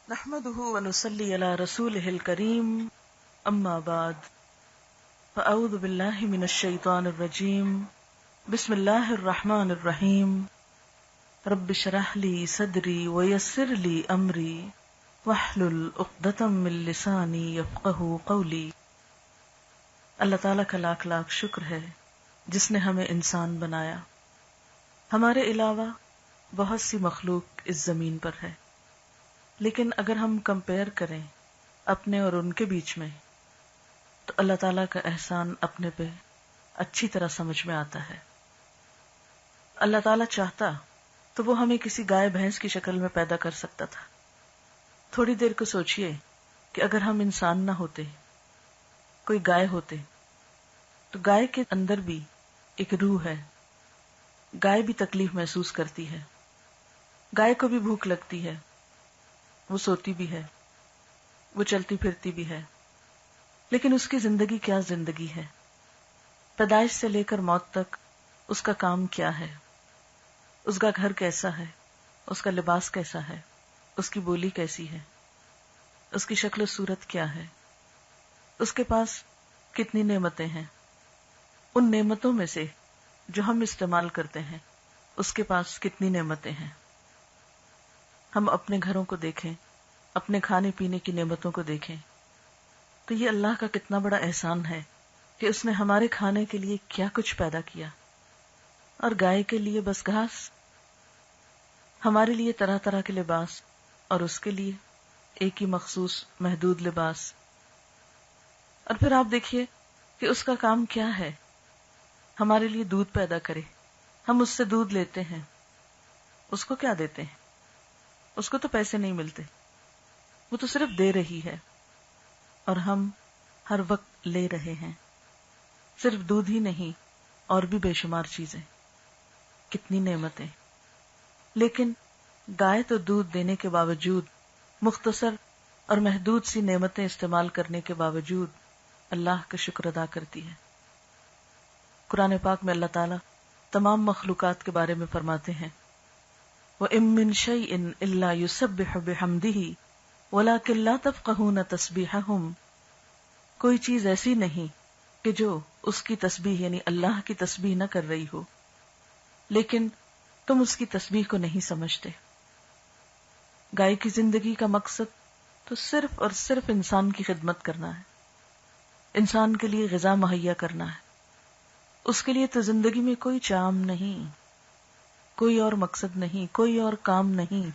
نحمده ونصلي على رسوله الكريم اما بعد فاعوذ بالله من الشيطان الرجيم بسم الله الرحمن الرحيم رب اشرح لي صدري ويسر لي امري واحلل عقدة من لساني يفقهوا قولي۔ اللہ تعالیٰ کا لاکھ لاکھ شکر ہے جس نے ہمیں انسان بنایا۔ ہمارے علاوہ بہت سی مخلوق اس زمین پر ہے، لیکن اگر ہم کمپیئر کریں اپنے اور ان کے بیچ میں تو اللہ تعالیٰ کا احسان اپنے پہ اچھی طرح سمجھ میں آتا ہے۔ اللہ تعالیٰ چاہتا تو وہ ہمیں کسی گائے بھینس کی شکل میں پیدا کر سکتا تھا۔ تھوڑی دیر کو سوچئے کہ اگر ہم انسان نہ ہوتے، کوئی گائے ہوتے، تو گائے کے اندر بھی ایک روح ہے، گائے بھی تکلیف محسوس کرتی ہے، گائے کو بھی بھوک لگتی ہے، وہ سوتی بھی ہے، وہ چلتی پھرتی بھی ہے، لیکن اس کی زندگی کیا زندگی ہے؟ پیدائش سے لے کر موت تک اس کا کام کیا ہے؟ اس کا گھر کیسا ہے؟ اس کا لباس کیسا ہے؟ اس کی بولی کیسی ہے؟ اس کی شکل و صورت کیا ہے؟ اس کے پاس کتنی نعمتیں ہیں؟ ان نعمتوں میں سے جو ہم استعمال کرتے ہیں اس کے پاس کتنی نعمتیں ہیں؟ ہم اپنے گھروں کو دیکھیں، اپنے کھانے پینے کی نعمتوں کو دیکھیں تو یہ اللہ کا کتنا بڑا احسان ہے کہ اس نے ہمارے کھانے کے لیے کیا کچھ پیدا کیا، اور گائے کے لیے بس گھاس، ہمارے لیے طرح طرح کے لباس، اور اس کے لیے ایک ہی مخصوص محدود لباس۔ اور پھر آپ دیکھیے کہ اس کا کام کیا ہے، ہمارے لیے دودھ پیدا کرے، ہم اس سے دودھ لیتے ہیں، اس کو کیا دیتے ہیں؟ اس کو تو پیسے نہیں ملتے، وہ تو صرف دے رہی ہے، اور ہم ہر وقت لے رہے ہیں۔ صرف دودھ ہی نہیں، اور بھی بے شمار چیزیں، کتنی نعمتیں۔ لیکن گائے تو دودھ دینے کے باوجود، مختصر اور محدود سی نعمتیں استعمال کرنے کے باوجود اللہ کا شکر ادا کرتی ہے۔ قرآن پاک میں اللہ تعالیٰ تمام مخلوقات کے بارے میں فرماتے ہیں وَإِن مِّن شَيْءٍ إِلَّا يُسَبِّحُ بِحَمْدِهِ وَلَٰكِن لَّا تَفْقَهُونَ تَسْبِيحَهُمْ، کوئی چیز ایسی نہیں کہ جو اس کی تسبیح یعنی اللہ کی تسبیح نہ کر رہی ہو، لیکن تم اس کی تسبیح کو نہیں سمجھتے۔ گائے کی زندگی کا مقصد تو صرف اور صرف انسان کی خدمت کرنا ہے، انسان کے لیے غذا مہیا کرنا ہے، اس کے لیے تو زندگی میں کوئی چام نہیں، کوئی اور مقصد نہیں، کوئی اور کام نہیں۔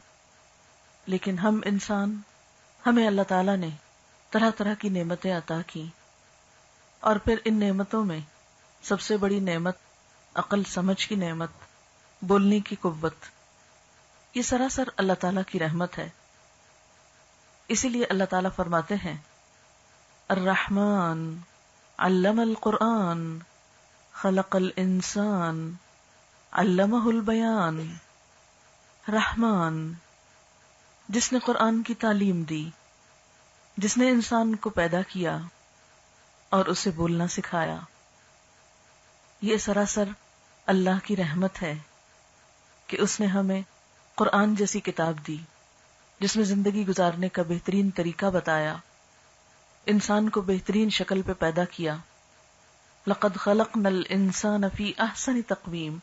لیکن ہم انسان، ہمیں اللہ تعالیٰ نے طرح طرح کی نعمتیں عطا کی، اور پھر ان نعمتوں میں سب سے بڑی نعمت عقل سمجھ کی نعمت، بولنے کی قوت، یہ سراسر اللہ تعالیٰ کی رحمت ہے۔ اسی لیے اللہ تعالیٰ فرماتے ہیں الرحمن علم القرآن خلق الانسان علمہ البیان۔ رحمان، جس نے قرآن کی تعلیم دی، جس نے انسان کو پیدا کیا اور اسے بولنا سکھایا، یہ سراسر اللہ کی رحمت ہے کہ اس نے ہمیں قرآن جیسی کتاب دی جس میں زندگی گزارنے کا بہترین طریقہ بتایا، انسان کو بہترین شکل پہ پیدا کیا۔ لقد خلقنا الانسان فی احسن تقویم،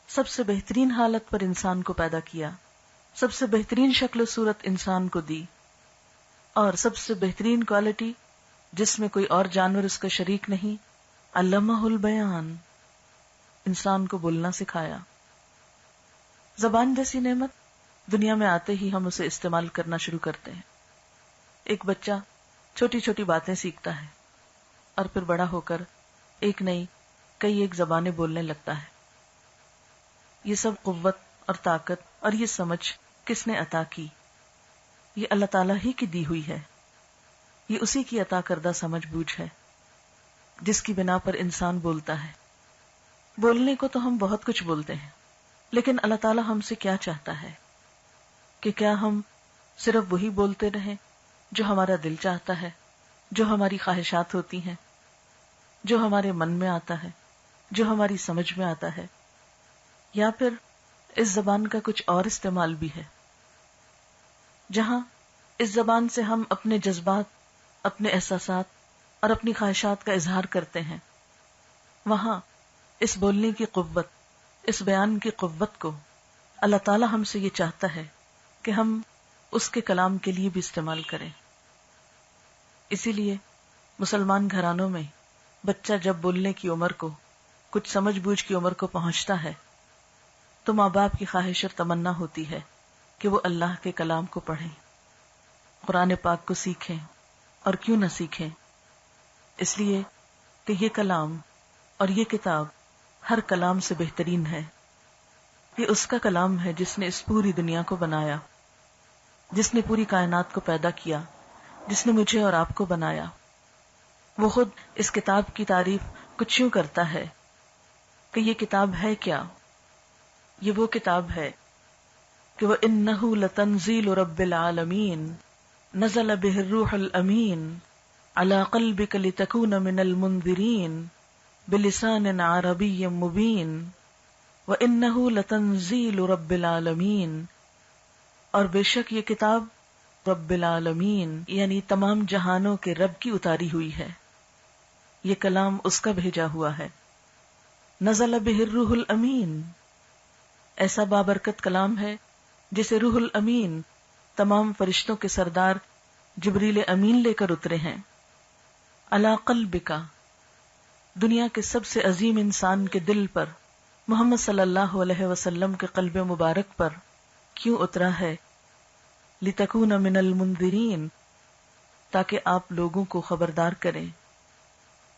سب سے بہترین حالت پر انسان کو پیدا کیا، سب سے بہترین شکل و صورت انسان کو دی، اور سب سے بہترین کوالٹی جس میں کوئی اور جانور اس کا شریک نہیں، علمہ البیان، انسان کو بولنا سکھایا۔ زبان جیسی نعمت دنیا میں آتے ہی ہم اسے استعمال کرنا شروع کرتے ہیں۔ ایک بچہ چھوٹی چھوٹی باتیں سیکھتا ہے اور پھر بڑا ہو کر ایک نئی کئی ایک زبانیں بولنے لگتا ہے۔ یہ سب قوت اور طاقت اور یہ سمجھ کس نے عطا کی؟ یہ اللہ تعالیٰ ہی کی دی ہوئی ہے، یہ اسی کی عطا کردہ سمجھ بوجھ ہے جس کی بنا پر انسان بولتا ہے۔ بولنے کو تو ہم بہت کچھ بولتے ہیں، لیکن اللہ تعالیٰ ہم سے کیا چاہتا ہے کہ کیا ہم صرف وہی بولتے رہیں جو ہمارا دل چاہتا ہے، جو ہماری خواہشات ہوتی ہیں، جو ہمارے من میں آتا ہے، جو ہماری سمجھ میں آتا ہے، یا پھر اس زبان کا کچھ اور استعمال بھی ہے؟ جہاں اس زبان سے ہم اپنے جذبات، اپنے احساسات اور اپنی خواہشات کا اظہار کرتے ہیں، وہاں اس بولنے کی قوت، اس بیان کی قوت کو اللہ تعالی ہم سے یہ چاہتا ہے کہ ہم اس کے کلام کے لیے بھی استعمال کریں۔ اسی لیے مسلمان گھرانوں میں بچہ جب بولنے کی عمر کو، کچھ سمجھ بوجھ کی عمر کو پہنچتا ہے تو ماں باپ کی خواہش اور تمنا ہوتی ہے کہ وہ اللہ کے کلام کو پڑھیں، قرآن پاک کو سیکھیں، اور کیوں نہ سیکھیں، اس لیے کہ یہ کلام اور یہ کتاب ہر کلام سے بہترین ہے۔ یہ اس کا کلام ہے جس نے اس پوری دنیا کو بنایا، جس نے پوری کائنات کو پیدا کیا، جس نے مجھے اور آپ کو بنایا۔ وہ خود اس کتاب کی تعریف کچھ یوں کرتا ہے کہ یہ کتاب ہے کیا؟ یہ وہ کتاب ہے کہ وَإِنَّهُ لَتَنزِيلُ رَبِّ الْعَالَمِينَ نَزَلَ بِهِ الرُّوحُ الْأَمِينُ عَلَى قَلْبِكَ لِتَكُونَ مِنَ الْمُنذِرِينَ بِلِسَانٍ عَرَبِيٍّ مُبِينٍ وَإِنَّهُ لَتَنزِيلُ رَبِّ الْعَالَمِينَ، اور بے شک یہ کتاب رب العالمین یعنی تمام جہانوں کے رب کی اتاری ہوئی ہے، یہ کلام اس کا بھیجا ہوا ہے۔ نزل بہ الروح الامین، ایسا بابرکت کلام ہے جسے روح الامین تمام فرشتوں کے سردار جبریل امین لے کر اترے ہیں۔ علی قلبک، دنیا کے سب سے عظیم انسان کے دل پر، محمد صلی اللہ علیہ وسلم کے قلب مبارک پر کیوں اترا ہے؟ لتکون من المنذرین، تاکہ آپ لوگوں کو خبردار کریں،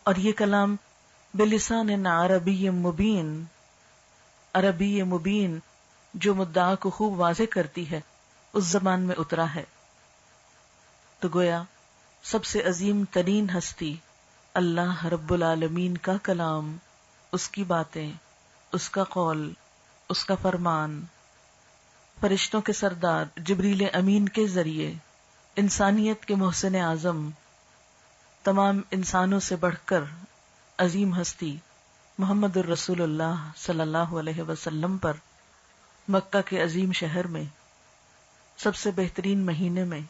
اور یہ کلام بلسان عربی مبین، عربی مبین جو مدعا کو خوب واضح کرتی ہے، اس زبان میں اترا ہے۔ تو گویا سب سے عظیم ترین ہستی اللہ رب العالمین کا کلام، اس کی باتیں، اس کا قول، اس کا فرمان، فرشتوں کے سردار جبریل امین کے ذریعے انسانیت کے محسن اعظم، تمام انسانوں سے بڑھ کر عظیم ہستی محمد الرسول اللہ صلی اللہ علیہ وسلم پر مکہ کے عظیم شہر میں سب سے بہترین مہینے میں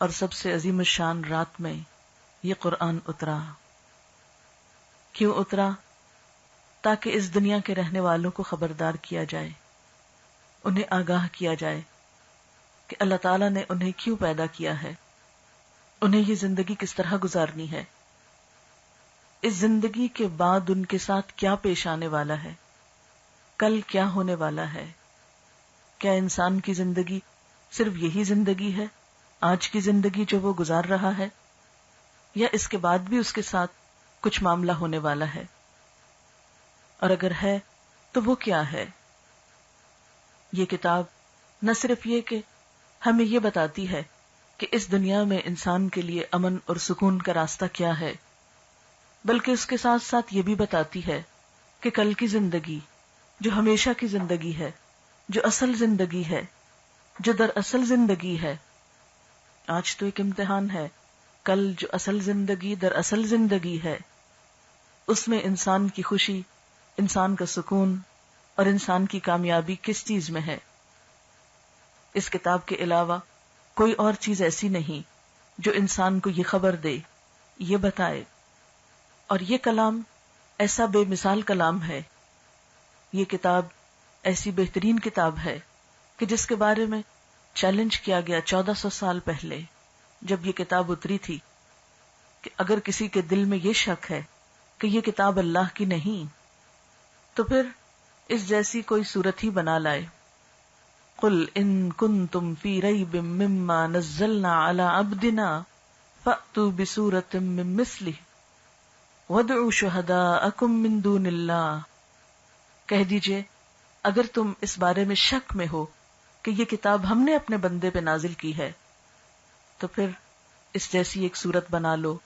اور سب سے عظیم الشان رات میں یہ قرآن اترا۔ کیوں اترا؟ تاکہ اس دنیا کے رہنے والوں کو خبردار کیا جائے، انہیں آگاہ کیا جائے کہ اللہ تعالیٰ نے انہیں کیوں پیدا کیا ہے، انہیں یہ زندگی کس طرح گزارنی ہے، اس زندگی کے بعد ان کے ساتھ کیا پیش آنے والا ہے، کل کیا ہونے والا ہے۔ کیا انسان کی زندگی صرف یہی زندگی ہے، آج کی زندگی جو وہ گزار رہا ہے، یا اس کے بعد بھی اس کے ساتھ کچھ معاملہ ہونے والا ہے؟ اور اگر ہے تو وہ کیا ہے؟ یہ کتاب نہ صرف یہ کہ ہمیں یہ بتاتی ہے کہ اس دنیا میں انسان کے لیے امن اور سکون کا راستہ کیا ہے، بلکہ اس کے ساتھ ساتھ یہ بھی بتاتی ہے کہ کل کی زندگی، جو ہمیشہ کی زندگی ہے، جو اصل زندگی ہے، جو دراصل زندگی ہے، آج تو ایک امتحان ہے، کل جو اصل زندگی دراصل زندگی ہے، اس میں انسان کی خوشی، انسان کا سکون اور انسان کی کامیابی کس چیز میں ہے۔ اس کتاب کے علاوہ کوئی اور چیز ایسی نہیں جو انسان کو یہ خبر دے، یہ بتائے۔ اور یہ کلام ایسا بے مثال کلام ہے، یہ کتاب ایسی بہترین کتاب ہے کہ جس کے بارے میں چیلنج کیا گیا 1400 سال پہلے جب یہ کتاب اتری تھی کہ اگر کسی کے دل میں یہ شک ہے کہ یہ کتاب اللہ کی نہیں تو پھر اس جیسی کوئی صورت ہی بنا لائے۔ قل ان کنتم فی ریب مما نزلنا علی عبدنا فأتوا بسورۃ من مثلہ وادعوا شہداءکم من دون اللہ، کہہ دیجئے اگر تم اس بارے میں شک میں ہو کہ یہ کتاب ہم نے اپنے بندے پہ نازل کی ہے تو پھر اس جیسی ایک صورت بنا لو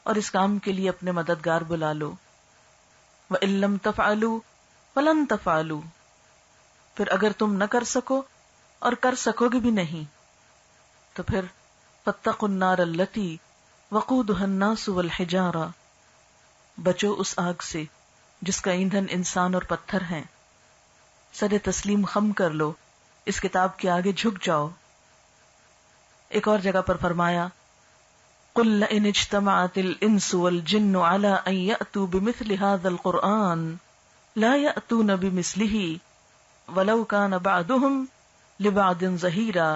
اور اس کام کے لیے اپنے مددگار بلا لو۔ وَإِن لَّمْ تَفْعَلُوا فَلَن تَفْعَلُوا، پھر اگر تم نہ کر سکو اور کر سکو گے بھی نہیں تو پھر فَاتَّقُوا النَّارَ الَّتِي وَقُودُهَا النَّاسُ وَالْحِجَارَةُ، بچو اس آگ سے جس کا ایندھن انسان اور پتھر ہیں۔ سر تسلیم خم کر لو، اس کتاب کے آگے جھک جاؤ۔ ایک اور جگہ پر فرمایا قل لئن اجتمعت الانس والجن على ان يأتوا بمثل هذا القرآن لا يأتون بمثله ولو كان بعضهم لبعض ظہیرا.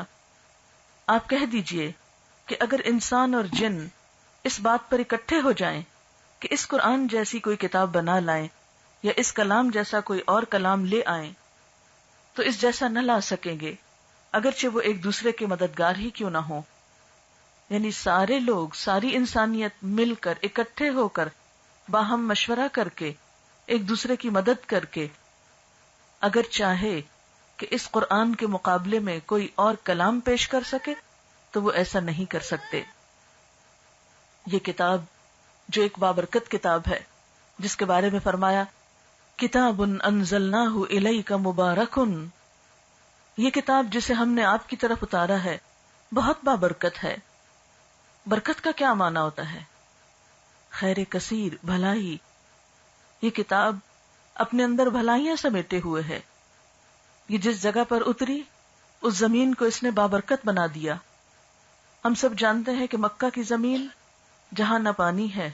آپ کہہ دیجئے کہ اگر انسان اور جن اس بات پر اکٹھے ہو جائیں کہ اس قرآن جیسی کوئی کتاب بنا لائیں یا اس کلام جیسا کوئی اور کلام لے آئیں تو اس جیسا نہ لا سکیں گے اگرچہ وہ ایک دوسرے کے مددگار ہی کیوں نہ ہوں. یعنی سارے لوگ، ساری انسانیت مل کر، اکٹھے ہو کر، باہم مشورہ کر کے، ایک دوسرے کی مدد کر کے اگر چاہے کہ اس قرآن کے مقابلے میں کوئی اور کلام پیش کر سکے تو وہ ایسا نہیں کر سکتے. یہ کتاب جو ایک بابرکت کتاب ہے، جس کے بارے میں فرمایا کتاب انزلناہ الیک مبارک، یہ کتاب جسے ہم نے آپ کی طرف اتارا ہے بہت بابرکت ہے. برکت کا کیا معنی ہوتا ہے؟ خیر کثیر، بھلائی. یہ کتاب اپنے اندر بھلائیاں سمیٹے ہوئے ہے. یہ جس جگہ پر اتری اس زمین کو اس نے بابرکت بنا دیا. ہم سب جانتے ہیں کہ مکہ کی زمین جہاں نہ پانی ہے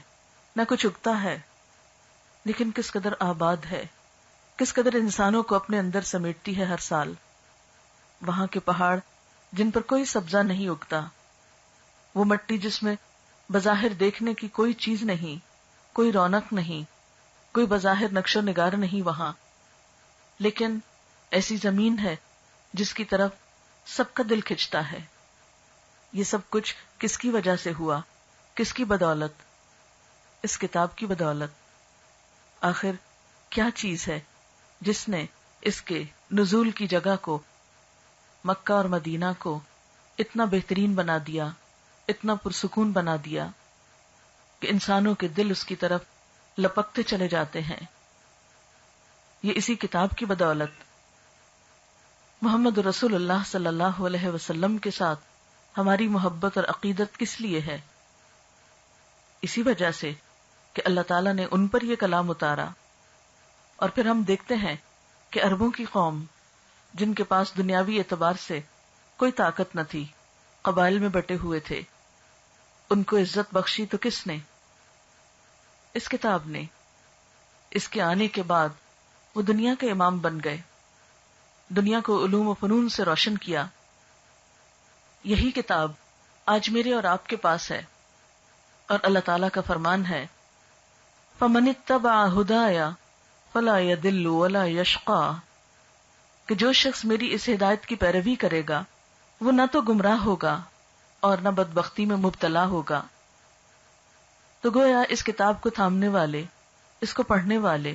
نہ کچھ اگتا ہے، لیکن کس قدر آباد ہے، کس قدر انسانوں کو اپنے اندر سمیٹتی ہے ہر سال. وہاں کے پہاڑ جن پر کوئی سبزہ نہیں اگتا، وہ مٹی جس میں بظاہر دیکھنے کی کوئی چیز نہیں، کوئی رونق نہیں، کوئی بظاہر نقش و نگار نہیں وہاں، لیکن ایسی زمین ہے جس کی طرف سب کا دل کھنچتا ہے. یہ سب کچھ کس کی وجہ سے ہوا؟ کس کی بدولت؟ اس کتاب کی بدولت. آخر کیا چیز ہے جس نے اس کے نزول کی جگہ کو، مکہ اور مدینہ کو اتنا بہترین بنا دیا، اتنا پرسکون بنا دیا کہ انسانوں کے دل اس کی طرف لپکتے چلے جاتے ہیں؟ یہ اسی کتاب کی بدولت. محمد رسول اللہ صلی اللہ علیہ وسلم کے ساتھ ہماری محبت اور عقیدت کس لیے ہے؟ اسی وجہ سے کہ اللہ تعالیٰ نے ان پر یہ کلام اتارا. اور پھر ہم دیکھتے ہیں کہ عربوں کی قوم جن کے پاس دنیاوی اعتبار سے کوئی طاقت نہ تھی، قبائل میں بٹے ہوئے تھے، ان کو عزت بخشی تو کس نے؟ اس کتاب نے. اس کے آنے کے بعد وہ دنیا کے امام بن گئے، دنیا کو علوم و فنون سے روشن کیا. یہی کتاب آج میرے اور آپ کے پاس ہے، اور اللہ تعالیٰ کا فرمان ہے فَمَنِ اتَّبَعَ هُدَايَ فَلَا يَضِلُّ وَلَا يَشْقَى، کہ جو شخص میری اس ہدایت کی پیروی کرے گا وہ نہ تو گمراہ ہوگا اور نہ بدبختی میں مبتلا ہوگا. تو گویا اس کتاب کو تھامنے والے، اس کو پڑھنے والے،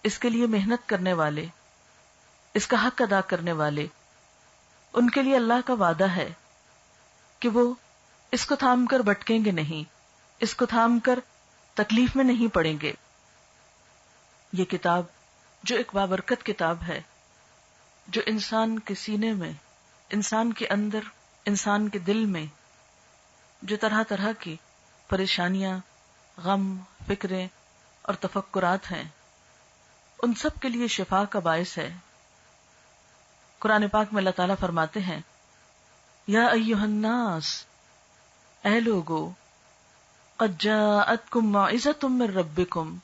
اس کے لیے محنت کرنے والے، اس کا حق ادا کرنے والے، ان کے لیے اللہ کا وعدہ ہے کہ وہ اس کو تھام کر بھٹکیں گے نہیں، اس کو تھام کر تکلیف میں نہیں پڑیں گے. یہ کتاب جو ایک بابرکت کتاب ہے، جو انسان کے سینے میں، انسان کے اندر، انسان کے دل میں جو طرح طرح کی پریشانیاں، غم، فکریں اور تفکرات ہیں، ان سب کے لیے شفا کا باعث ہے. قرآن پاک میں اللہ تعالیٰ فرماتے ہیں یا ایھا الناس، اے لوگو، قد جاءتکم موعظۃ من ربکم،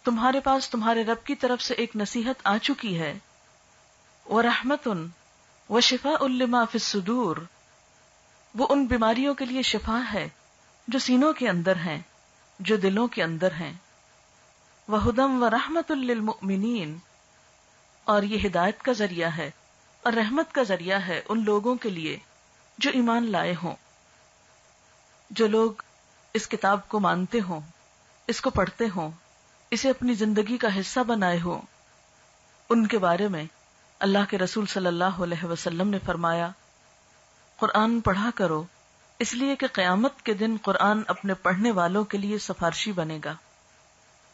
تمہارے پاس تمہارے رب کی طرف سے ایک نصیحت آ چکی ہے، ورحمۃ وشفاء لما فی الصدور، وہ ان بیماریوں کے لیے شفا ہے جو سینوں کے اندر ہیں، جو دلوں کے اندر ہیں، وہدی ورحمۃ للمؤمنین، اور یہ ہدایت کا ذریعہ ہے اور رحمت کا ذریعہ ہے ان لوگوں کے لیے جو ایمان لائے ہوں. جو لوگ اس کتاب کو مانتے ہوں، اس کو پڑھتے ہوں، اسے اپنی زندگی کا حصہ بنائے ہوں، ان کے بارے میں اللہ کے رسول صلی اللہ علیہ وسلم نے فرمایا قرآن پڑھا کرو، اس لیے کہ قیامت کے دن قرآن اپنے پڑھنے والوں کے لیے سفارشی بنے گا،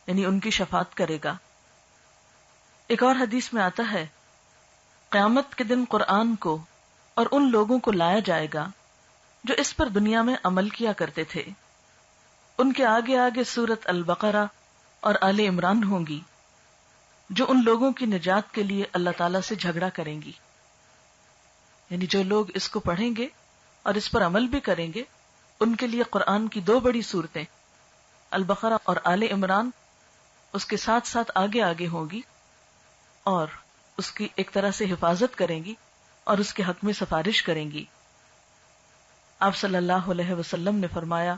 یعنی ان کی شفاعت کرے گا. ایک اور حدیث میں آتا ہے قیامت کے دن قرآن کو اور ان لوگوں کو لایا جائے گا جو اس پر دنیا میں عمل کیا کرتے تھے. ان کے آگے آگے سورت البقرہ اور آل عمران ہوں گی جو ان لوگوں کی نجات کے لیے اللہ تعالیٰ سے جھگڑا کریں گی. یعنی جو لوگ اس کو پڑھیں گے اور اس پر عمل بھی کریں گے، ان کے لیے قرآن کی 2 بڑی صورتیں البقرہ اور آل عمران اس کے ساتھ ساتھ آگے آگے ہوگی اور اس کی ایک طرح سے حفاظت کریں گی اور اس کے حق میں سفارش کریں گی۔ آپ صلی اللہ علیہ وسلم نے فرمایا،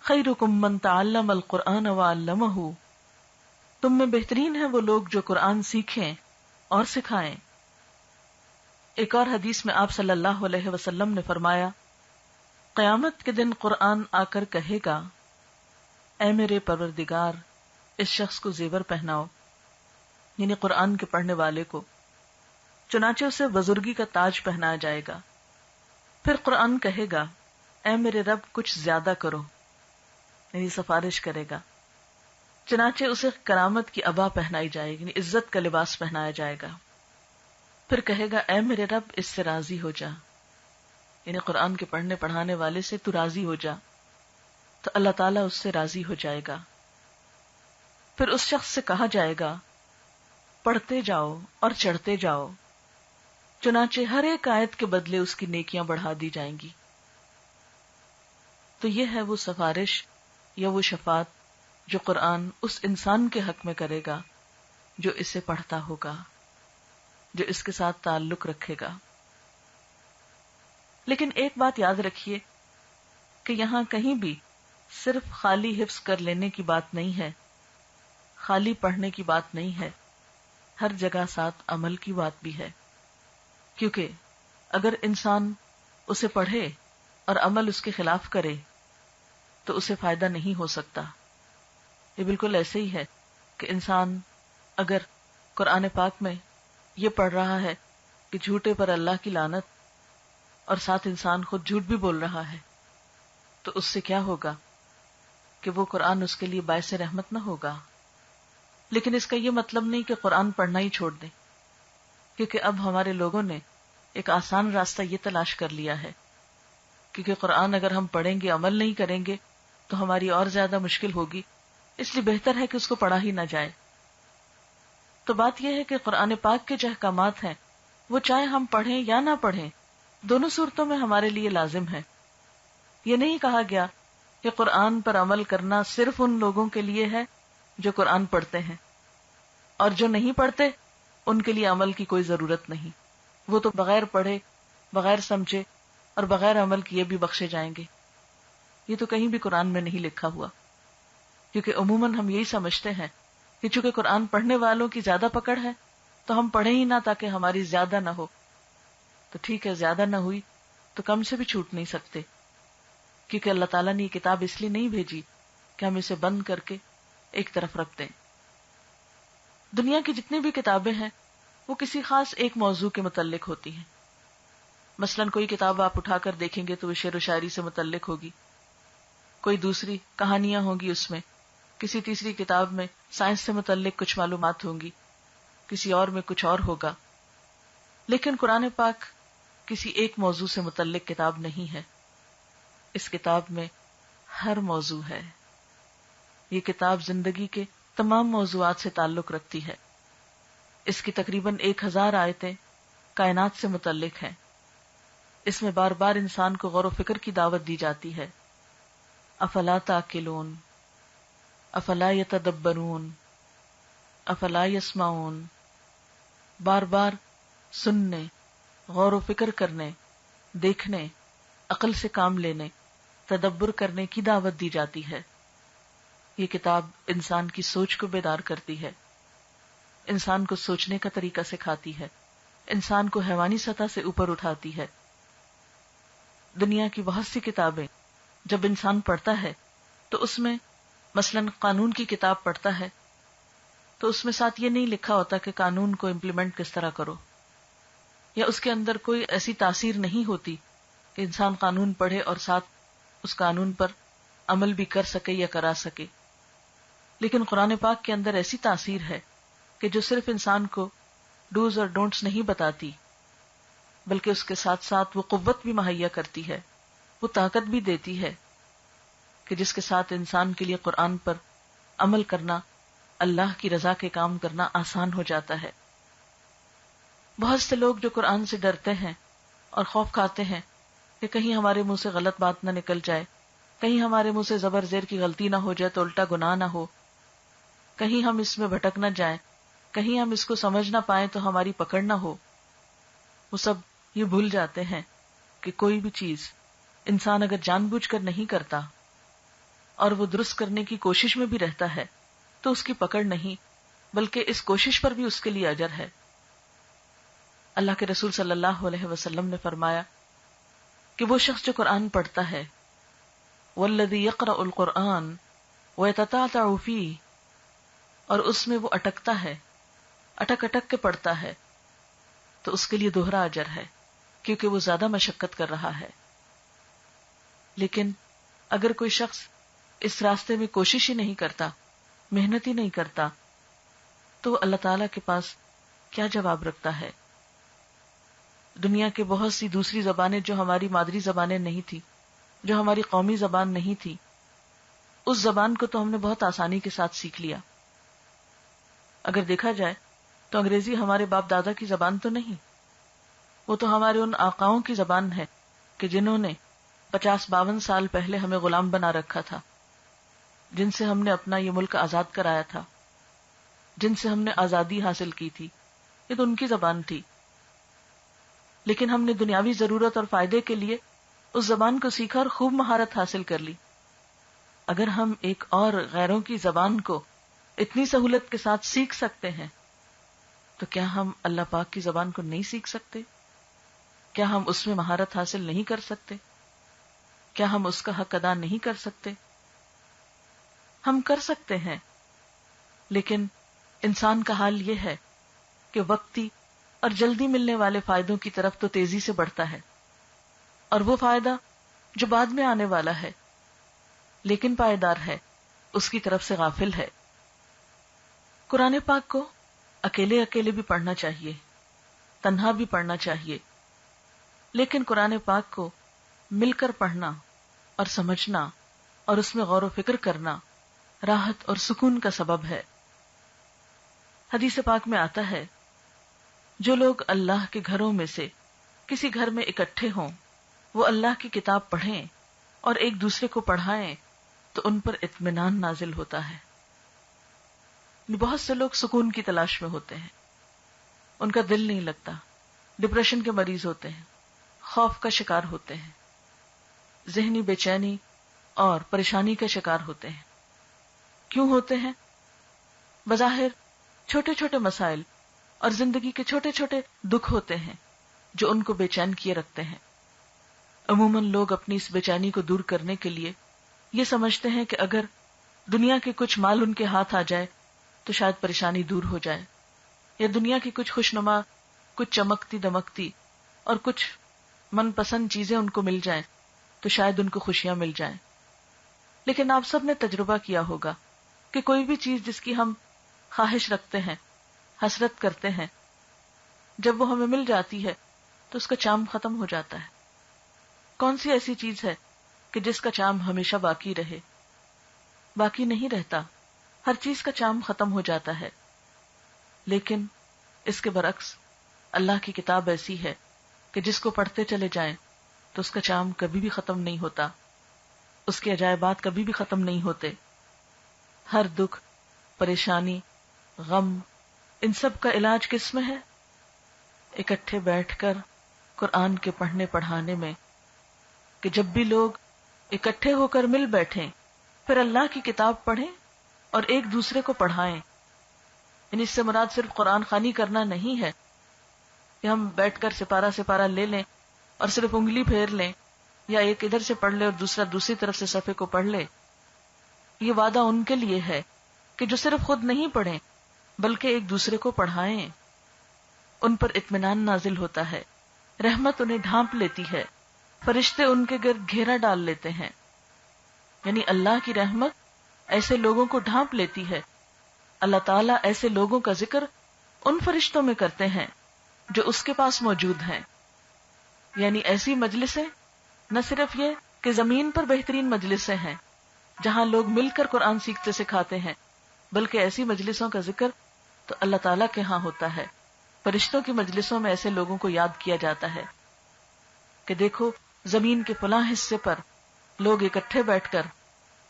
خیرکم من تعلم القرآن وعلمہ، تم میں بہترین ہیں وہ لوگ جو قرآن سیکھیں اور سکھائیں۔ ایک اور حدیث میں آپ صلی اللہ علیہ وسلم نے فرمایا، قیامت کے دن قرآن آ کر کہے گا، اے میرے پروردگار اس شخص کو زیور پہناؤ، یعنی قرآن کے پڑھنے والے کو، چنانچہ اسے بزرگی کا تاج پہنایا جائے گا۔ پھر قرآن کہے گا، اے میرے رب کچھ زیادہ کرو، یعنی سفارش کرے گا، چنانچہ اسے کرامت کی عبا پہنائی جائے گی، یعنی عزت کا لباس پہنایا جائے گا۔ پھر کہے گا، اے میرے رب اس سے راضی ہو جا، یعنی قرآن کے پڑھنے پڑھانے والے سے تو راضی ہو جا، تو اللہ تعالیٰ اس سے راضی ہو جائے گا۔ پھر اس شخص سے کہا جائے گا، پڑھتے جاؤ اور چڑھتے جاؤ، چنانچہ ہر ایک آیت کے بدلے اس کی نیکیاں بڑھا دی جائیں گی۔ تو یہ ہے وہ سفارش یا وہ شفاعت جو قرآن اس انسان کے حق میں کرے گا جو اسے پڑھتا ہوگا، جو اس کے ساتھ تعلق رکھے گا۔ لیکن ایک بات یاد رکھیے کہ یہاں کہیں بھی صرف خالی حفظ کر لینے کی بات نہیں ہے، خالی پڑھنے کی بات نہیں ہے، ہر جگہ ساتھ عمل کی بات بھی ہے، کیونکہ اگر انسان اسے پڑھے اور عمل اس کے خلاف کرے تو اسے فائدہ نہیں ہو سکتا۔ یہ بالکل ایسے ہی ہے کہ انسان اگر قرآن پاک میں یہ پڑھ رہا ہے کہ جھوٹے پر اللہ کی لعنت، اور ساتھ انسان خود جھوٹ بھی بول رہا ہے، تو اس سے کیا ہوگا کہ وہ قرآن اس کے لیے باعث رحمت نہ ہوگا۔ لیکن اس کا یہ مطلب نہیں کہ قرآن پڑھنا ہی چھوڑ دیں، کیونکہ اب ہمارے لوگوں نے ایک آسان راستہ یہ تلاش کر لیا ہے، کیونکہ قرآن اگر ہم پڑھیں گے عمل نہیں کریں گے تو ہماری اور زیادہ مشکل ہوگی، اس لیے بہتر ہے کہ اس کو پڑھا ہی نہ جائے۔ تو بات یہ ہے کہ قرآن پاک کے جو احکامات ہیں وہ چاہے ہم پڑھیں یا نہ پڑھیں، دونوں صورتوں میں ہمارے لیے لازم ہے۔ یہ نہیں کہا گیا کہ قرآن پر عمل کرنا صرف ان لوگوں کے لیے ہے جو قرآن پڑھتے ہیں، اور جو نہیں پڑھتے ان کے لیے عمل کی کوئی ضرورت نہیں، وہ تو بغیر پڑھے، بغیر سمجھے اور بغیر عمل کیے بھی بخشے جائیں گے۔ یہ تو کہیں بھی قرآن میں نہیں لکھا ہوا، کیونکہ عموماً ہم یہی سمجھتے ہیں کہ چونکہ قرآن پڑھنے والوں کی زیادہ پکڑ ہے تو ہم پڑھیں ہی نہ تاکہ ہماری زیادہ نہ ہو۔ تو ٹھیک ہے، زیادہ نہ ہوئی تو کم سے بھی چھوٹ نہیں سکتے، کیونکہ اللہ تعالیٰ نے یہ کتاب اس لیے نہیں بھیجی کہ ہم اسے بند کر کے ایک طرف رکھ دیں۔ دنیا کی جتنی بھی کتابیں ہیں وہ کسی خاص ایک موضوع کے متعلق ہوتی ہیں۔ مثلاً کوئی کتاب آپ اٹھا کر دیکھیں گے تو وہ شعر و شاعری سے متعلق ہوگی، کوئی دوسری کہانیاں ہوں گی، اس میں کسی تیسری کتاب میں سائنس سے متعلق کچھ معلومات ہوں گی، کسی اور میں کچھ اور ہوگا۔ لیکن قرآن پاک کسی ایک موضوع سے متعلق کتاب نہیں ہے، اس کتاب میں ہر موضوع ہے۔ یہ کتاب زندگی کے تمام موضوعات سے تعلق رکھتی ہے۔ اس کی تقریباً 1000 آیتیں کائنات سے متعلق ہیں۔ اس میں بار بار انسان کو غور و فکر کی دعوت دی جاتی ہے۔ افلا تعقلون، افلا یتدبرون، افلا یسمعون، بار بار سننے، غور و فکر کرنے، دیکھنے، عقل سے کام لینے، تدبر کرنے کی دعوت دی جاتی ہے۔ یہ کتاب انسان کی سوچ کو بیدار کرتی ہے، انسان کو سوچنے کا طریقہ سکھاتی ہے، انسان کو حیوانی سطح سے اوپر اٹھاتی ہے۔ دنیا کی بہت سی کتابیں جب انسان پڑھتا ہے تو اس میں مثلاً قانون کی کتاب پڑھتا ہے تو اس میں ساتھ یہ نہیں لکھا ہوتا کہ قانون کو امپلیمنٹ کس طرح کرو، یا اس کے اندر کوئی ایسی تاثیر نہیں ہوتی کہ انسان قانون پڑھے اور ساتھ اس قانون پر عمل بھی کر سکے یا کرا سکے۔ لیکن قرآن پاک کے اندر ایسی تاثیر ہے کہ جو صرف انسان کو ڈوز اور ڈونٹس نہیں بتاتی، بلکہ اس کے ساتھ ساتھ وہ قوت بھی مہیا کرتی ہے، وہ طاقت بھی دیتی ہے کہ جس کے ساتھ انسان کے لیے قرآن پر عمل کرنا، اللہ کی رضا کے کام کرنا آسان ہو جاتا ہے۔ بہت سے لوگ جو قرآن سے ڈرتے ہیں اور خوف کھاتے ہیں کہ کہیں ہمارے منہ سے غلط بات نہ نکل جائے، کہیں ہمارے منہ سے زبر زیر کی غلطی نہ ہو جائے تو الٹا گناہ نہ ہو، کہیں ہم اس میں بھٹک نہ جائیں، کہیں ہم اس کو سمجھ نہ پائیں تو ہماری پکڑ نہ ہو. وہ سب یہ بھول جاتے ہیں کہ کوئی بھی چیز انسان اگر جان بوجھ کر نہیں کرتا اور وہ درست کرنے کی کوشش میں بھی رہتا ہے تو اس کی پکڑ نہیں، بلکہ اس کوشش پر بھی اس کے لیے اجر ہے. اللہ کے رسول صلی اللہ علیہ وسلم نے فرمایا کہ وہ شخص جو قرآن پڑھتا ہے والذی یقرأ القرآن ویتتعتع فیہ، اور اس میں وہ اٹکتا ہے، اٹک اٹک کے پڑھتا ہے، تو اس کے لیے دوہرا اجر ہے کیونکہ وہ زیادہ مشقت کر رہا ہے. لیکن اگر کوئی شخص اس راستے میں کوشش ہی نہیں کرتا، محنت ہی نہیں کرتا، تو اللہ تعالی کے پاس کیا جواب رکھتا ہے؟ دنیا کے بہت سی دوسری زبانیں جو ہماری مادری زبانیں نہیں تھی، جو ہماری قومی زبان نہیں تھی، اس زبان کو تو ہم نے بہت آسانی کے ساتھ سیکھ لیا. اگر دیکھا جائے تو انگریزی ہمارے باپ دادا کی زبان تو نہیں، وہ تو ہمارے ان آقاؤں کی زبان ہے کہ جنہوں نے 50-52 سال پہلے ہمیں غلام بنا رکھا تھا، جن سے ہم نے اپنا یہ ملک آزاد کرایا تھا، جن سے ہم نے آزادی حاصل کی تھی. یہ تو ان کی زبان تھی، لیکن ہم نے دنیاوی ضرورت اور فائدے کے لیے اس زبان کو سیکھا اور خوب مہارت حاصل کر لی. اگر ہم ایک اور غیروں کی زبان کو اتنی سہولت کے ساتھ سیکھ سکتے ہیں تو کیا ہم اللہ پاک کی زبان کو نہیں سیکھ سکتے؟ کیا ہم اس میں مہارت حاصل نہیں کر سکتے؟ کیا ہم اس کا حق ادا نہیں کر سکتے؟ ہم کر سکتے ہیں، لیکن انسان کا حال یہ ہے کہ وقتی اور جلدی ملنے والے فائدوں کی طرف تو تیزی سے بڑھتا ہے، اور وہ فائدہ جو بعد میں آنے والا ہے لیکن پائیدار ہے اس کی طرف سے غافل ہے. قرآن پاک کو اکیلے اکیلے بھی پڑھنا چاہیے، تنہا بھی پڑھنا چاہیے، لیکن قرآن پاک کو مل کر پڑھنا اور سمجھنا اور اس میں غور و فکر کرنا راحت اور سکون کا سبب ہے. حدیث پاک میں آتا ہے جو لوگ اللہ کے گھروں میں سے کسی گھر میں اکٹھے ہوں، وہ اللہ کی کتاب پڑھیں اور ایک دوسرے کو پڑھائیں تو ان پر اطمینان نازل ہوتا ہے. بہت سے لوگ سکون کی تلاش میں ہوتے ہیں، ان کا دل نہیں لگتا، ڈپریشن کے مریض ہوتے ہیں، خوف کا شکار ہوتے ہیں، ذہنی بے چینی اور پریشانی کا شکار ہوتے ہیں. کیوں ہوتے ہیں؟ بظاہر چھوٹے چھوٹے مسائل اور زندگی کے چھوٹے چھوٹے دکھ ہوتے ہیں جو ان کو بے چین کیے رکھتے ہیں. عموماً لوگ اپنی اس بے چینی کو دور کرنے کے لیے یہ سمجھتے ہیں کہ اگر دنیا کے کچھ مال ان کے ہاتھ آ جائے تو شاید پریشانی دور ہو جائے، یا دنیا کی کچھ خوشنما، کچھ چمکتی دمکتی اور کچھ من پسند چیزیں ان کو مل جائیں تو شاید ان کو خوشیاں مل جائیں. لیکن آپ سب نے تجربہ کیا ہوگا کہ کوئی بھی چیز جس کی ہم خواہش رکھتے ہیں، حسرت کرتے ہیں، جب وہ ہمیں مل جاتی ہے تو اس کا چام ختم ہو جاتا ہے. کون سی ایسی چیز ہے کہ جس کا چام ہمیشہ باقی رہے؟ باقی نہیں رہتا، ہر چیز کا چام ختم ہو جاتا ہے. لیکن اس کے برعکس اللہ کی کتاب ایسی ہے کہ جس کو پڑھتے چلے جائیں تو اس کا چام کبھی بھی ختم نہیں ہوتا، اس کے عجائبات کبھی بھی ختم نہیں ہوتے. ہر دکھ، پریشانی، غم، ان سب کا علاج کس میں ہے؟ اکٹھے بیٹھ کر قرآن کے پڑھنے پڑھانے میں. کہ جب بھی لوگ اکٹھے ہو کر مل بیٹھیں پھر اللہ کی کتاب پڑھیں اور ایک دوسرے کو پڑھائیں. یعنی اس سے مراد صرف قرآن خوانی کرنا نہیں ہے کہ ہم بیٹھ کر سپارہ سپارہ لے لیں اور صرف انگلی پھیر لیں، یا ایک ادھر سے پڑھ لے اور دوسرا دوسری طرف سے صفحے کو پڑھ لے. یہ وعدہ ان کے لیے ہے کہ جو صرف خود نہیں پڑھیں بلکہ ایک دوسرے کو پڑھائیں. ان پر اطمینان نازل ہوتا ہے، رحمت انہیں ڈھانپ لیتی ہے، فرشتے ان کے گرد گھیرا ڈال لیتے ہیں. یعنی اللہ کی رحمت ایسے لوگوں کو ڈھانپ لیتی ہے. اللہ تعالیٰ ایسے لوگوں کا ذکر ان فرشتوں میں کرتے ہیں جو اس کے پاس موجود ہیں. یعنی ایسی مجلسیں نہ صرف یہ کہ زمین پر بہترین مجلسیں ہیں جہاں لوگ مل کر قرآن سیکھتے سکھاتے ہیں، بلکہ ایسی مجلسوں کا ذکر تو اللہ تعالیٰ کے ہاں ہوتا ہے. فرشتوں کی مجلسوں میں ایسے لوگوں کو یاد کیا جاتا ہے کہ دیکھو زمین کے فلاں حصے پر لوگ اکٹھے بیٹھ کر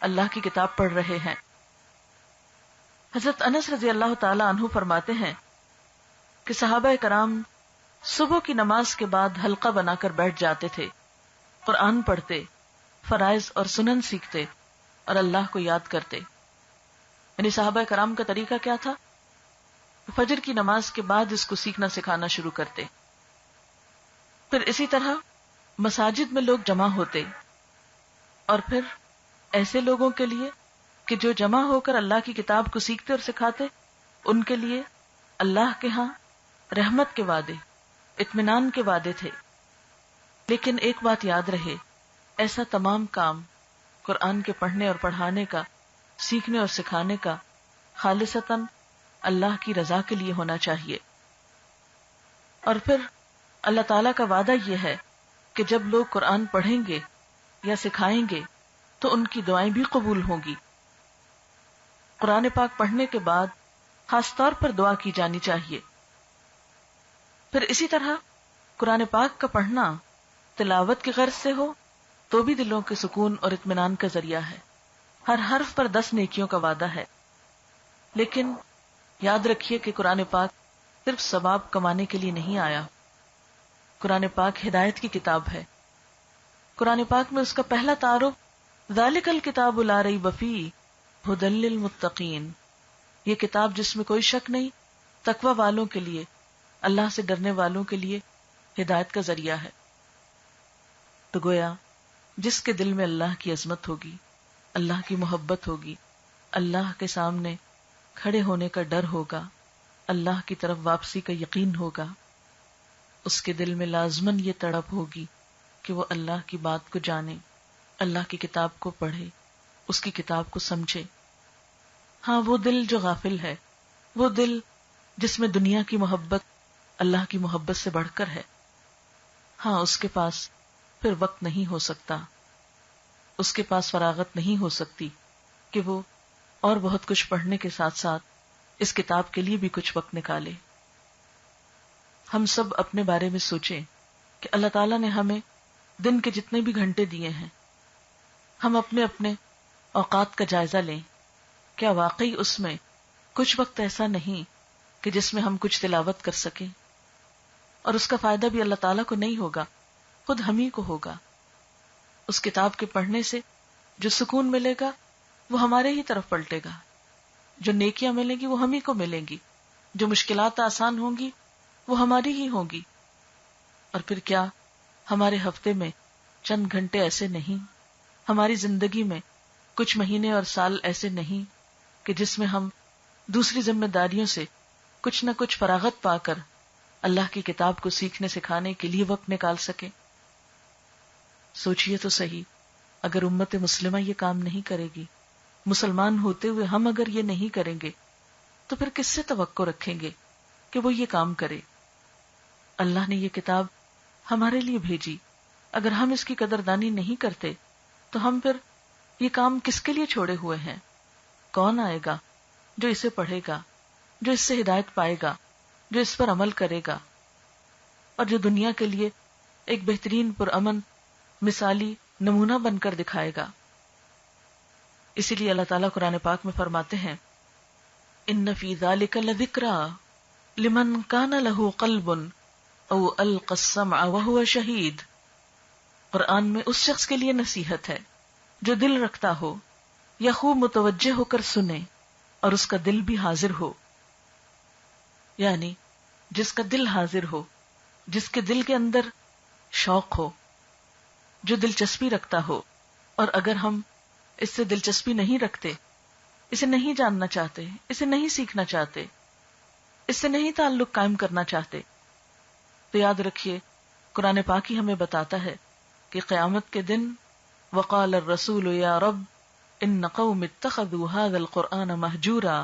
اللہ کی کتاب پڑھ رہے ہیں۔ حضرت انس رضی اللہ تعالی عنہ فرماتے ہیں کہ صحابہ کرام صبح کی نماز کے بعد حلقہ بنا کر بیٹھ جاتے تھے، قرآن پڑھتے، فرائض اور سنن سیکھتے اور اللہ کو یاد کرتے۔ یعنی صحابہ کرام کا طریقہ کیا تھا؟ فجر کی نماز کے بعد اس کو سیکھنا سکھانا شروع کرتے۔ پھر اسی طرح مساجد میں لوگ جمع ہوتے، اور پھر ایسے لوگوں کے لیے کہ جو جمع ہو کر اللہ کی کتاب کو سیکھتے اور سکھاتے، ان کے لیے اللہ کے ہاں رحمت کے وعدے، اطمینان کے وعدے تھے۔ لیکن ایک بات یاد رہے، ایسا تمام کام قرآن کے پڑھنے اور پڑھانے کا، سیکھنے اور سکھانے کا خالصتاً اللہ کی رضا کے لیے ہونا چاہیے۔ اور پھر اللہ تعالیٰ کا وعدہ یہ ہے کہ جب لوگ قرآن پڑھیں گے یا سکھائیں گے تو ان کی دعائیں بھی قبول ہوں گی۔ قرآن پاک پڑھنے کے بعد خاص طور پر دعا کی جانی چاہیے۔ پھر اسی طرح قرآن پاک کا پڑھنا تلاوت کی غرض سے ہو تو بھی دلوں کے سکون اور اطمینان کا ذریعہ ہے۔ ہر حرف پر 10 نیکیوں کا وعدہ ہے۔ لیکن یاد رکھیے کہ قرآن پاک صرف ثواب کمانے کے لیے نہیں آیا۔ قرآن پاک ہدایت کی کتاب ہے۔ قرآن پاک میں اس کا پہلا تعارف ذالک الکتاب لا ریب فیہ ھدی للمتقین، یہ کتاب جس میں کوئی شک نہیں، تقوی والوں کے لیے، اللہ سے ڈرنے والوں کے لیے ہدایت کا ذریعہ ہے۔ تو گویا جس کے دل میں اللہ کی عظمت ہوگی، اللہ کی محبت ہوگی، اللہ کے سامنے کھڑے ہونے کا ڈر ہوگا، اللہ کی طرف واپسی کا یقین ہوگا، اس کے دل میں لازماً یہ تڑپ ہوگی کہ وہ اللہ کی بات کو جانے، اللہ کی کتاب کو پڑھے، اس کی کتاب کو سمجھے۔ ہاں، وہ دل جو غافل ہے، وہ دل جس میں دنیا کی محبت اللہ کی محبت سے بڑھ کر ہے، ہاں اس کے پاس پھر وقت نہیں ہو سکتا، اس کے پاس فراغت نہیں ہو سکتی کہ وہ اور بہت کچھ پڑھنے کے ساتھ ساتھ اس کتاب کے لیے بھی کچھ وقت نکالے۔ ہم سب اپنے بارے میں سوچیں کہ اللہ تعالیٰ نے ہمیں دن کے جتنے بھی گھنٹے دیے ہیں، ہم اپنے اپنے اوقات کا جائزہ لیں۔ کیا واقعی اس میں کچھ وقت ایسا نہیں کہ جس میں ہم کچھ تلاوت کر سکیں؟ اور اس کا فائدہ بھی اللہ تعالیٰ کو نہیں ہوگا، خود ہم ہی کو ہوگا۔ اس کتاب کے پڑھنے سے جو سکون ملے گا وہ ہمارے ہی طرف پلٹے گا، جو نیکیاں ملیں گی وہ ہم ہی کو ملیں گی، جو مشکلات آسان ہوں گی وہ ہماری ہی ہوں گی۔ اور پھر کیا ہمارے ہفتے میں چند گھنٹے ایسے نہیں، ہماری زندگی میں کچھ مہینے اور سال ایسے نہیں کہ جس میں ہم دوسری ذمہ داریوں سے کچھ نہ کچھ فراغت پا کر اللہ کی کتاب کو سیکھنے سکھانے کے لیے وقت نکال سکیں؟ سوچئے تو صحیح، اگر امت مسلمہ یہ کام نہیں کرے گی، مسلمان ہوتے ہوئے ہم اگر یہ نہیں کریں گے تو پھر کس سے توقع رکھیں گے کہ وہ یہ کام کرے؟ اللہ نے یہ کتاب ہمارے لیے بھیجی، اگر ہم اس کی قدردانی نہیں کرتے تو ہم پھر یہ کام کس کے لیے چھوڑے ہوئے ہیں؟ کون آئے گا جو اسے پڑھے گا، جو اس سے ہدایت پائے گا، جو اس پر عمل کرے گا، اور جو دنیا کے لیے ایک بہترین پرامن مثالی نمونہ بن کر دکھائے گا؟ اسی لیے اللہ تعالیٰ قرآن پاک میں فرماتے ہیں، ان فی ذلک لذکری لمن کان لہ قلب او القی السمع وہو شہید۔ قرآن میں اس شخص کے لیے نصیحت ہے جو دل رکھتا ہو یا خوب متوجہ ہو کر سنے اور اس کا دل بھی حاضر ہو، یعنی جس کا دل حاضر ہو، جس کے دل کے اندر شوق ہو، جو دلچسپی رکھتا ہو۔ اور اگر ہم اس سے دلچسپی نہیں رکھتے، اسے نہیں جاننا چاہتے، اسے نہیں سیکھنا چاہتے، اس سے نہیں تعلق قائم کرنا چاہتے، تو یاد رکھیے قرآن پاک ہی ہمیں بتاتا ہے کہ قیامت کے دن وقال الرسول یا رب ان قوم اتخذوا هذا القرآن مہجورا،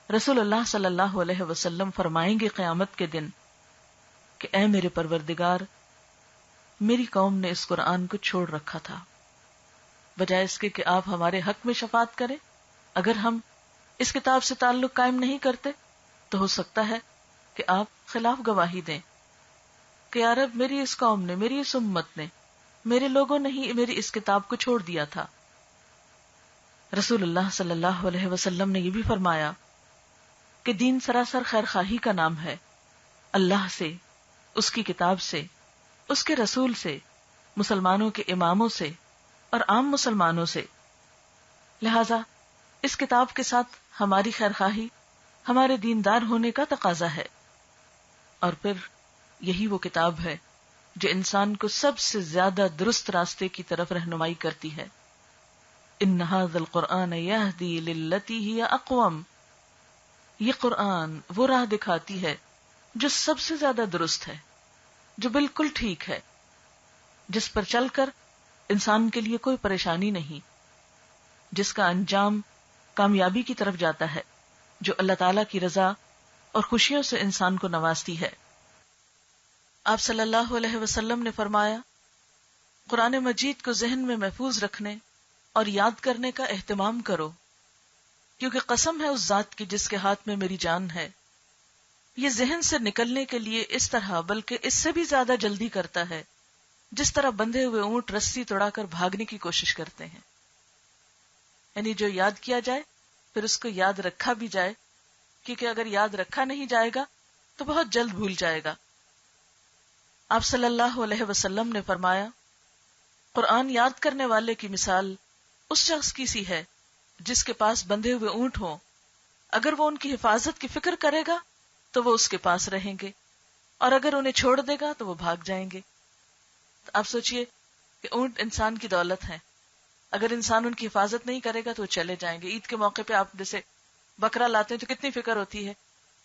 رسول اللہ صلی اللہ علیہ وسلم فرمائیں گے قیامت کے دن کہ اے میرے پروردگار، میری قوم نے اس قرآن کو چھوڑ رکھا تھا، بجائے اس کے کہ آپ ہمارے حق میں شفاعت کریں۔ اگر ہم اس کتاب سے تعلق قائم نہیں کرتے تو ہو سکتا ہے کہ آپ خلاف گواہی دیں کہ یا رب، میری اس قوم نے، میری اس امت نے میرے لوگوں نے ہی میری اس کتاب کو چھوڑ دیا تھا۔ رسول اللہ صلی اللہ علیہ وسلم نے یہ بھی فرمایا کہ دین سراسر خیر خواہی کا نام ہے، اللہ سے، اس کی کتاب سے، اس کے رسول سے، مسلمانوں کے اماموں سے اور عام مسلمانوں سے۔ لہذا اس کتاب کے ساتھ ہماری خیر خواہی ہمارے دیندار ہونے کا تقاضا ہے، اور پھر یہی وہ کتاب ہے جو انسان کو سب سے زیادہ درست راستے کی طرف رہنمائی کرتی ہے۔ ان ھذا القرآن یہدی للتی ہی اقوم، یہ قرآن وہ راہ دکھاتی ہے جو سب سے زیادہ درست ہے، جو بالکل ٹھیک ہے، جس پر چل کر انسان کے لیے کوئی پریشانی نہیں، جس کا انجام کامیابی کی طرف جاتا ہے، جو اللہ تعالی کی رضا اور خوشیوں سے انسان کو نوازتی ہے۔ آپ صلی اللہ علیہ وسلم نے فرمایا، قرآن مجید کو ذہن میں محفوظ رکھنے اور یاد کرنے کا اہتمام کرو، کیونکہ قسم ہے اس ذات کی جس کے ہاتھ میں میری جان ہے، یہ ذہن سے نکلنے کے لیے اس طرح بلکہ اس سے بھی زیادہ جلدی کرتا ہے جس طرح بندھے ہوئے اونٹ رسی توڑا کر بھاگنے کی کوشش کرتے ہیں۔ یعنی جو یاد کیا جائے پھر اس کو یاد رکھا بھی جائے، کیونکہ اگر یاد رکھا نہیں جائے گا تو بہت جلد بھول جائے گا۔ آپ صلی اللہ علیہ وسلم نے فرمایا، قرآن یاد کرنے والے کی مثال اس شخص کی سی ہے جس کے پاس بندھے ہوئے اونٹ ہوں، اگر وہ ان کی حفاظت کی فکر کرے گا تو وہ اس کے پاس رہیں گے، اور اگر انہیں چھوڑ دے گا تو وہ بھاگ جائیں گے۔ تو آپ سوچئے کہ اونٹ انسان کی دولت ہیں، اگر انسان ان کی حفاظت نہیں کرے گا تو وہ چلے جائیں گے۔ عید کے موقع پہ آپ جیسے بکرا لاتے ہیں تو کتنی فکر ہوتی ہے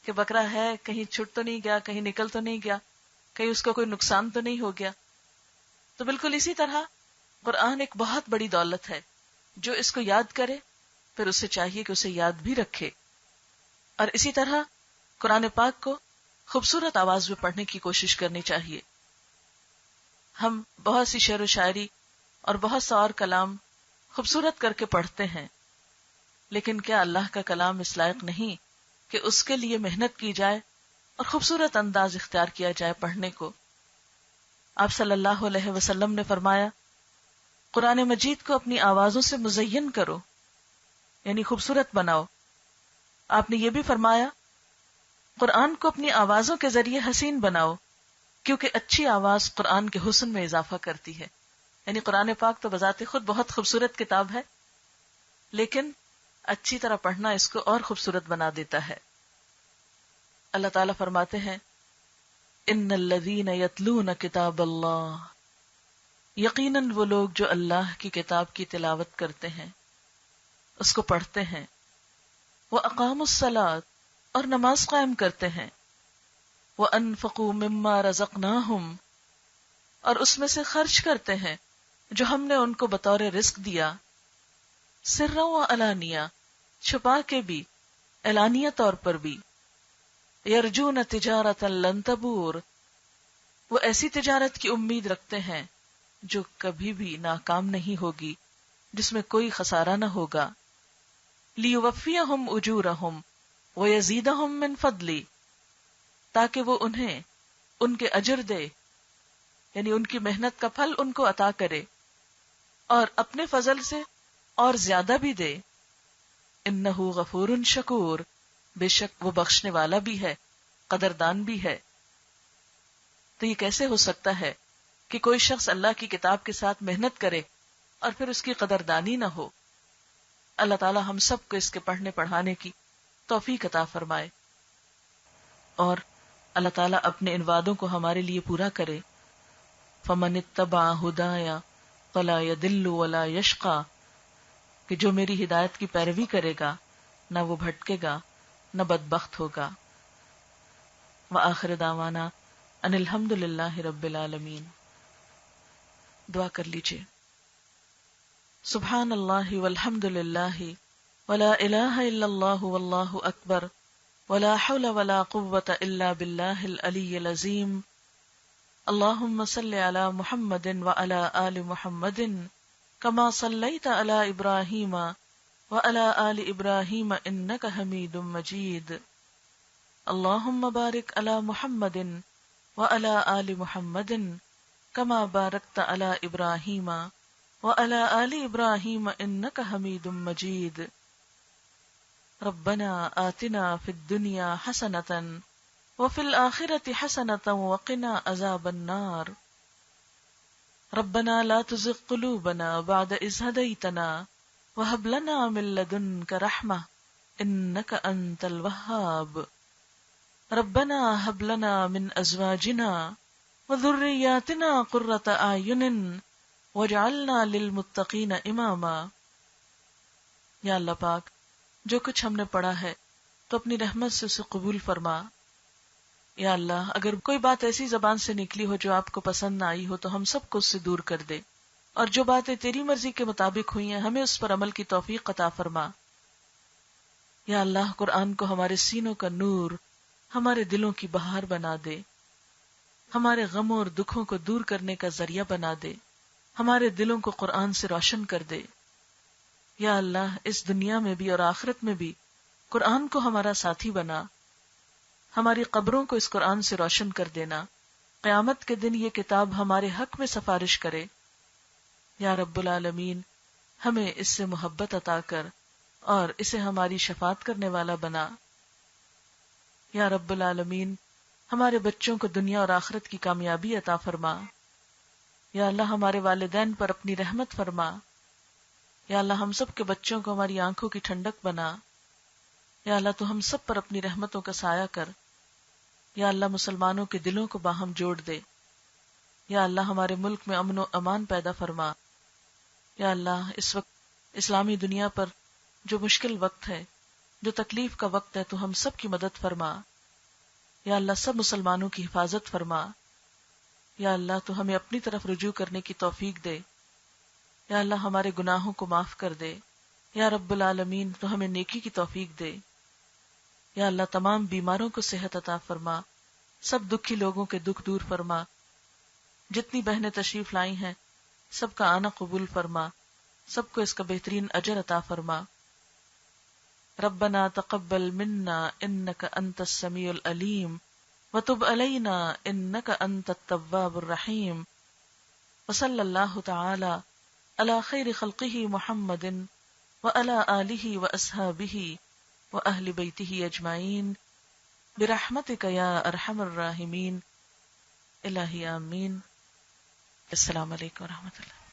کہ بکرا ہے، کہیں چھٹ تو نہیں گیا، کہیں نکل تو نہیں گیا، کہیں اس کو کوئی نقصان تو نہیں ہو گیا۔ تو بالکل اسی طرح قرآن ایک بہت بڑی دولت ہے، جو اس کو یاد کرے پھر اسے چاہیے کہ اسے یاد بھی رکھے، اور اسی طرح قرآن پاک کو خوبصورت آواز میں پڑھنے کی کوشش کرنی چاہیے۔ ہم بہت سی شعر و شاعری اور بہت سا اور کلام خوبصورت کر کے پڑھتے ہیں، لیکن کیا اللہ کا کلام اس لائق نہیں کہ اس کے لیے محنت کی جائے اور خوبصورت انداز اختیار کیا جائے پڑھنے کو؟ آپ صلی اللہ علیہ وسلم نے فرمایا، قرآن مجید کو اپنی آوازوں سے مزین کرو، یعنی خوبصورت بناؤ۔ آپ نے یہ بھی فرمایا، قرآن کو اپنی آوازوں کے ذریعے حسین بناؤ، کیونکہ اچھی آواز قرآن کے حسن میں اضافہ کرتی ہے۔ یعنی قرآن پاک تو بذات خود بہت خوبصورت کتاب ہے، لیکن اچھی طرح پڑھنا اس کو اور خوبصورت بنا دیتا ہے۔ اللہ تعالیٰ فرماتے ہیں، ان الذین یتلون کتاب اللہ، یقیناً وہ لوگ جو اللہ کی کتاب کی تلاوت کرتے ہیں، اس کو پڑھتے ہیں، وَأَقَامُوا الصَّلَاةَ اور نماز قائم کرتے ہیں، وَأَنفَقُوا مِمَّا رَزَقْنَاهُمْ اور اس میں سے خرچ کرتے ہیں جو ہم نے ان کو بطور رزق دیا، سرًا وعلانیہ چھپا کے بھی، اعلانیہ طور پر بھی، یرجون تجارتا لن تبور وہ ایسی تجارت کی امید رکھتے ہیں جو کبھی بھی ناکام نہیں ہوگی، جس میں کوئی خسارہ نہ ہوگا، لیوفیہم اجورہم ویزیدہم من فضلی تاکہ وہ انہیں ان کے اجر دے، یعنی ان کی محنت کا پھل ان کو عطا کرے اور اپنے فضل سے اور زیادہ بھی دے، انہ غفور شکور بے شک وہ بخشنے والا بھی ہے، قدردان بھی ہے۔ تو یہ کیسے ہو سکتا ہے کہ کوئی شخص اللہ کی کتاب کے ساتھ محنت کرے اور پھر اس کی قدردانی نہ ہو؟ اللہ تعالی ہم سب کو اس کے پڑھنے پڑھانے کی توفیق عطا فرمائے، اور اللہ تعالیٰ اپنے ان وعدوں کو ہمارے لیے پورا کرے۔ فمن اتبع ہدایا فلا یضل ولا یشقی، کہ جو میری ہدایت کی پیروی کرے گا نہ وہ بھٹکے گا نہ بدبخت ہوگا۔ وآخر دعوانا ان الحمد للہ رب العالمین۔ دعا کر لیجیے۔ سبحان اللہ والحمد للہ ولا الہ الا اللہ واللہ اکبر ولا حول ولا قوة الا باللہ العلی العظیم۔ اللہم صل علی محمد وعلی آل محمد کما صلیت علی ابراہیم وعلی آل ابراہیم انک حمید مجید۔ اللہم بارک علی محمد وعلی آل محمد كما باركت على إبراهيم وعلى آل إبراهيم إنك حميد مجيد. ربنا آتنا في الدنيا حسنة وفي الآخرة حسنة وقنا عذاب النار. ربنا لا تزغ قلوبنا بعد إذ هديتنا وهب لنا من لدنك رحمة إنك أنت الوهاب. ربنا هب لنا من أزواجنا وذرياتنا قرة أعين وجعلنا للمتقین اماما. یا اللہ پاک، جو کچھ ہم نے پڑھا ہے تو اپنی رحمت سے اسے قبول فرما. یا اللہ، اگر کوئی بات ایسی زبان سے نکلی ہو جو آپ کو پسند نہ آئی ہو تو ہم سب کو اس سے دور کر دے، اور جو باتیں تیری مرضی کے مطابق ہوئی ہیں ہمیں اس پر عمل کی توفیق عطا فرما. یا اللہ، قرآن کو ہمارے سینوں کا نور، ہمارے دلوں کی بہار بنا دے، ہمارے غموں اور دکھوں کو دور کرنے کا ذریعہ بنا دے، ہمارے دلوں کو قرآن سے روشن کر دے. یا اللہ، اس دنیا میں بھی اور آخرت میں بھی قرآن کو ہمارا ساتھی بنا، ہماری قبروں کو اس قرآن سے روشن کر دینا. قیامت کے دن یہ کتاب ہمارے حق میں سفارش کرے. یا رب العالمین، ہمیں اس سے محبت عطا کر اور اسے ہماری شفاعت کرنے والا بنا. یا رب العالمین، ہمارے بچوں کو دنیا اور آخرت کی کامیابی عطا فرما. یا اللہ، ہمارے والدین پر اپنی رحمت فرما. یا اللہ، ہم سب کے بچوں کو ہماری آنکھوں کی ٹھنڈک بنا. یا اللہ، تو ہم سب پر اپنی رحمتوں کا سایہ کر. یا اللہ، مسلمانوں کے دلوں کو باہم جوڑ دے. یا اللہ، ہمارے ملک میں امن و امان پیدا فرما. یا اللہ، اس وقت اسلامی دنیا پر جو مشکل وقت ہے، جو تکلیف کا وقت ہے، تو ہم سب کی مدد فرما. یا اللہ، سب مسلمانوں کی حفاظت فرما. یا اللہ، تو ہمیں اپنی طرف رجوع کرنے کی توفیق دے. یا اللہ، ہمارے گناہوں کو معاف کر دے. یا رب العالمین، تو ہمیں نیکی کی توفیق دے. یا اللہ، تمام بیماروں کو صحت عطا فرما، سب دکھی لوگوں کے دکھ دور فرما. جتنی بہنیں تشریف لائی ہیں سب کا آنا قبول فرما، سب کو اس کا بہترین اجر عطا فرما. ربنا تقبل منا انک انت السمیع العلیم وتب علینا انک انت التواب الرحیم. وصلی اللہ تعالی علی خیر خلقہ محمد وعلی آلہ واصحابہ واہل بیتہ اجمعین برحمتک یا ارحم الراحمین. الہی آمین. السلام علیکم ورحمۃ اللہ.